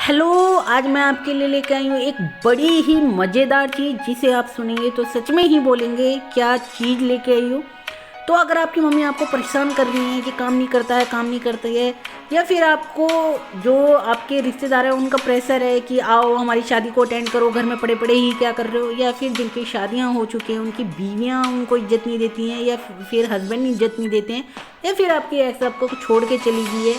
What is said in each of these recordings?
Hello. आज मैं आपके लिए लेकर आई हूँ एक बड़ी ही मज़ेदार चीज़, जिसे आप सुनेंगे तो सच में ही बोलेंगे क्या चीज़ लेके आई हो। तो अगर आपकी मम्मी आपको परेशान कर रही है कि काम नहीं करता है, काम नहीं करती है, या फिर आपको जो आपके रिश्तेदार हैं उनका प्रेशर है कि आओ हमारी शादी को अटेंड करो, घर में पड़े पड़े ही क्या कर रहे हो, या फिर जिनकी शादियां हो चुकी हैं उनकी बीवियां उनको इज्जत नहीं देती हैं, या फिर हस्बैंड इज्जत नहीं देते हैं, या फिर आपकी एक्स आपको छोड़ के चली गई है,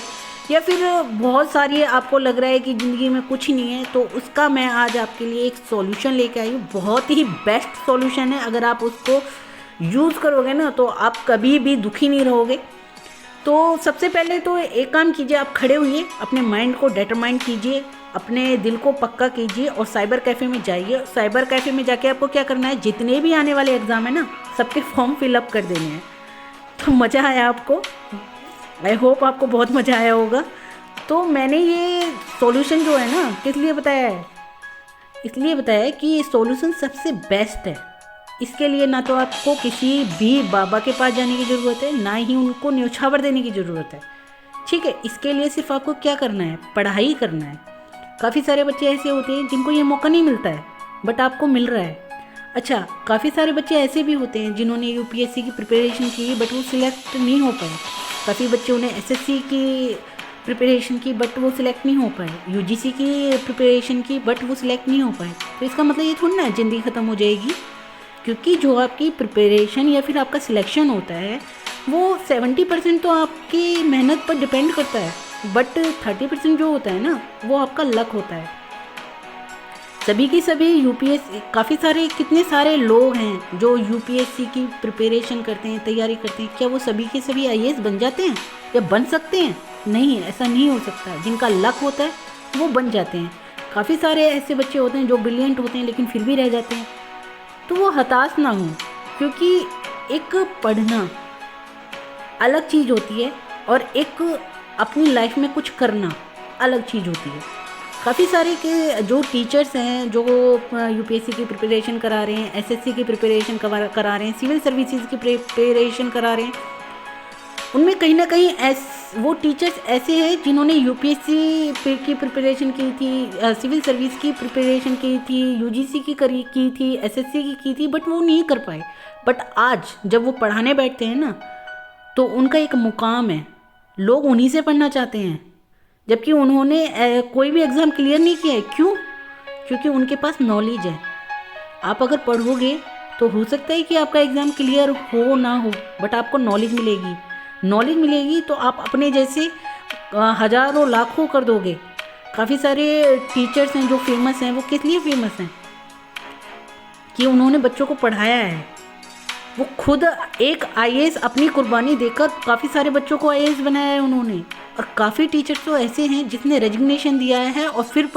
या फिर बहुत सारी आपको लग रहा है कि ज़िंदगी में कुछ नहीं है, तो उसका मैं आज आपके लिए एक सॉल्यूशन लेके आई हूँ। बहुत ही बेस्ट सॉल्यूशन है। अगर आप उसको यूज़ करोगे ना तो आप कभी भी दुखी नहीं रहोगे। तो सबसे पहले तो एक काम कीजिए, आप खड़े होइए, अपने माइंड को डिटरमाइन कीजिए, अपने दिल को पक्का कीजिए और साइबर कैफ़े में जाइए। साइबर कैफ़े में जाके आपको क्या करना है, जितने भी आने वाले एग्ज़ाम है ना सबके फॉर्म फिलअप कर देने हैं। तो मज़ा आया आपको? आई होप आपको बहुत मज़ा आया होगा। तो मैंने ये सॉल्यूशन जो है ना किस लिए बताया है, इसलिए बताया है कि ये सॉल्यूशन सबसे बेस्ट है। इसके लिए ना तो आपको किसी भी बाबा के पास जाने की ज़रूरत है, ना ही उनको न्योछावर देने की ज़रूरत है। ठीक है, इसके लिए सिर्फ आपको क्या करना है, पढ़ाई करना है। काफ़ी सारे बच्चे ऐसे होते हैं जिनको ये मौका नहीं मिलता है, बट आपको मिल रहा है। अच्छा, काफ़ी सारे बच्चे ऐसे भी होते हैं जिन्होंने यूपीएससी की प्रिपरेशन की बट वो सिलेक्ट नहीं हो पाए। काफ़ी बच्चों ने एसएससी की प्रिपरेशन की बट वो सिलेक्ट नहीं हो पाए, यूजीसी की प्रिपरेशन की बट वो सिलेक्ट नहीं हो पाए। तो इसका मतलब ये थोड़ी ना ज़िंदगी ख़त्म हो जाएगी, क्योंकि जो आपकी प्रिपरेशन या फिर आपका सिलेक्शन होता है वो 70% तो आपकी मेहनत पर डिपेंड करता है, बट 30% जो होता है ना वो आपका लक होता है। सभी की सभी यूपीएससी, काफ़ी सारे कितने सारे लोग हैं जो यूपीएससी की प्रिपरेशन करते हैं, तैयारी करते हैं, क्या वो सभी के सभी आईएएस बन जाते हैं या बन सकते हैं? नहीं, ऐसा नहीं हो सकता। जिनका लक होता है वो बन जाते हैं। काफ़ी सारे ऐसे बच्चे होते हैं जो ब्रिलियंट होते हैं लेकिन फिर भी रह जाते हैं। तो वो हताश ना हो, क्योंकि एक पढ़ना अलग चीज़ होती है और एक अपनी लाइफ में कुछ करना अलग चीज़ होती है। काफ़ी सारे के जो टीचर्स हैं जो यूपीएससी की प्रिपरेशन करा रहे हैं, एसएससी की प्रिपरेशन करा रहे हैं, सिविल सर्विसेज की प्रिपरेशन करा रहे हैं, उनमें कहीं ना कहीं वो टीचर्स ऐसे हैं जिन्होंने यूपीएससी की प्रिपरेशन की थी, सिविल सर्विस की प्रिपरेशन की थी, यूजीसी की थी, एसएससी की थी, बट वो नहीं कर पाए। बट आज जब वो पढ़ाने बैठते हैं ना तो उनका एक मुकाम है, लोग उन्हीं से पढ़ना चाहते हैं, जबकि उन्होंने कोई भी एग्ज़ाम क्लियर नहीं किया है। क्यों? क्योंकि उनके पास नॉलेज है। आप अगर पढ़ोगे तो हो सकता है कि आपका एग्ज़ाम क्लियर हो ना हो, बट आपको नॉलेज मिलेगी। नॉलेज मिलेगी तो आप अपने जैसे हज़ारों लाखों कर दोगे। काफ़ी सारे टीचर्स हैं जो फेमस हैं, वो किस लिए फेमस हैं कि उन्होंने बच्चों को पढ़ाया है। वो खुद एक आईएएस अपनी कुर्बानी देकर काफ़ी सारे बच्चों को आईएएस बनाया है उन्होंने। और काफ़ी टीचर्स तो ऐसे हैं जिसने रेजिग्नेशन दिया है और फिर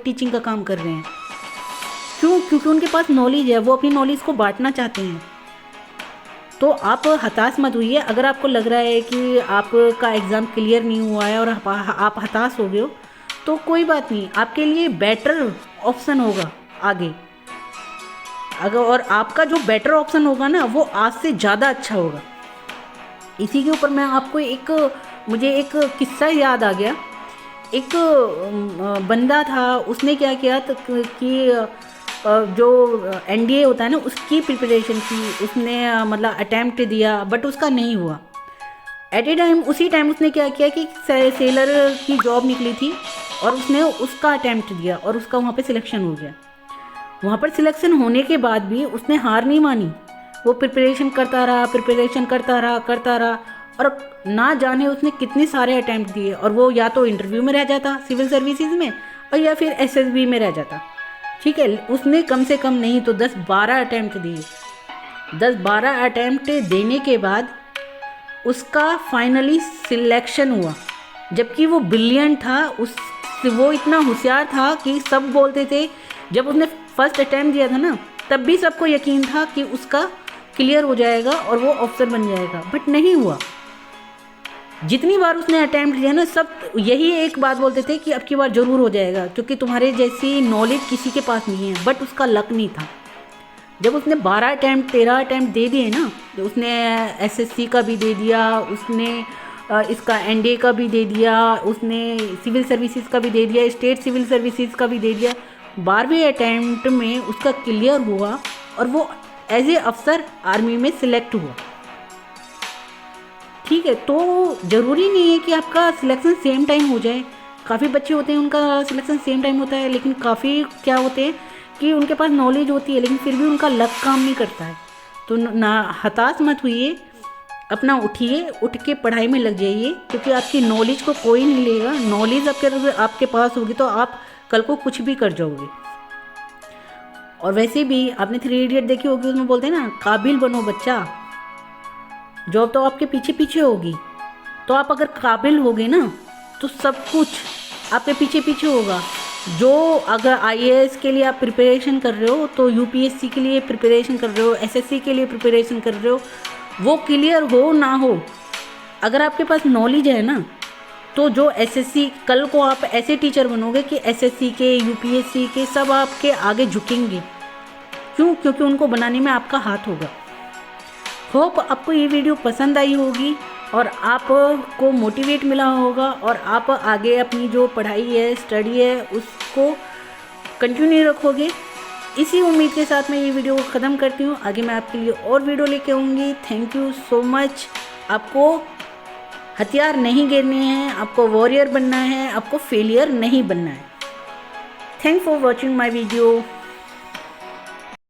टीचिंग का काम कर रहे हैं। क्यों? क्योंकि उनके पास नॉलेज है, वो अपनी नॉलेज को बांटना चाहते हैं। तो आप हताश मत होइए। अगर आपको लग रहा है कि आपका एग्ज़ाम क्लियर नहीं हुआ है और आप हताश हो गए हो, तो कोई बात नहीं, आपके लिए बेटर ऑप्शन होगा आगे। अगर और आपका जो बेटर ऑप्शन होगा ना वो आज से ज़्यादा अच्छा होगा। इसी के ऊपर मैं आपको मुझे एक किस्सा याद आ गया। एक बंदा था, उसने क्या किया कि जो एनडीए होता है ना उसकी प्रिपरेशन की, उसने मतलब अटैम्प्ट दिया बट उसका नहीं हुआ। एट ए टाइम उसी टाइम उसने क्या किया कि सेलर की जॉब निकली थी और उसने उसका अटैम्प्ट दिया और उसका वहाँ पे सिलेक्शन हो गया। वहाँ पर सिलेक्शन होने के बाद भी उसने हार नहीं मानी, वो प्रिपरेशन करता रहा और ना जाने उसने कितने सारे अटैम्प्ट दिए, और वो या तो इंटरव्यू में रह जाता सिविल सर्विसेज में और या फिर एसएसबी में रह जाता। ठीक है, उसने कम से कम नहीं तो 10-12 अटैम्प्ट दिए। 10-12 अटैम्प्ट देने के बाद उसका फाइनली सिलेक्शन हुआ, जबकि वो ब्रिलियंट था। वो इतना होशियार था कि सब बोलते थे, जब उसने फर्स्ट अटैम्प्ट दिया था ना तब भी सबको यकीन था कि उसका क्लियर हो जाएगा और वो ऑफिसर बन जाएगा, बट नहीं हुआ। जितनी बार उसने अटैम्प्ट दिया ना सब यही एक बात बोलते थे कि अब की बार ज़रूर हो जाएगा, क्योंकि तुम्हारे जैसी नॉलेज किसी के पास नहीं है, बट उसका लक नहीं था। जब उसने 13 अटैम्प्ट दे दिए ना, उसने एसएससी का भी दे दिया, उसने इसका एनडीए का भी दे दिया, उसने सिविल सर्विसेज का भी दे दिया, स्टेट सिविल सर्विसेज का भी दे दिया। 12वें अटैम्प्ट में उसका क्लियर हुआ और वो एज ए अफसर आर्मी में सिलेक्ट हुआ। ठीक है, तो ज़रूरी नहीं है कि आपका सिलेक्शन सेम टाइम हो जाए। काफ़ी बच्चे होते हैं उनका सिलेक्शन सेम टाइम होता है, लेकिन काफ़ी क्या होते हैं कि उनके पास नॉलेज होती है लेकिन फिर भी उनका लक काम नहीं करता है। तो ना हताश मत होइए, अपना उठिए, उठ के पढ़ाई में लग जाइए, क्योंकि आपकी नॉलेज को कोई नहीं लेगा। नॉलेज आपके पास होगी तो आप कल को कुछ भी कर जाओगे। और वैसे भी आपने 3 इडियट देखी होगी, उसमें बोलते हैं ना, काबिल बनो बच्चा, जॉब तो आपके पीछे पीछे होगी। तो आप अगर काबिल होगे ना तो सब कुछ आपके पीछे पीछे होगा। जो अगर आईएएस के लिए आप प्रिपरेशन कर रहे हो, तो यूपीएससी के लिए प्रिपरेशन कर रहे हो, एसएससी के लिए प्रिपरेशन कर रहे हो, वो क्लियर हो ना हो, अगर आपके पास नॉलेज है ना, तो जो एसएससी, कल को आप ऐसे टीचर बनोगे कि एसएससी के, यूपीएससी के सब आपके आगे झुकेंगे। क्यों? क्योंकि उनको बनाने में आपका हाथ होगा। होप आपको ये वीडियो पसंद आई होगी और आपको मोटिवेट मिला होगा और आप आगे अपनी जो पढ़ाई है, स्टडी है, उसको कंटिन्यू रखोगे। इसी उम्मीद के साथ मैं ये वीडियो को ख़त्म करती हूँ। आगे मैं आपके लिए और वीडियो लेके आऊँगी। Thank you so much. आपको हथियार नहीं गिरने हैं, आपको वॉरियर बनना है, आपको फेलियर नहीं बनना है। Thanks for watching my video.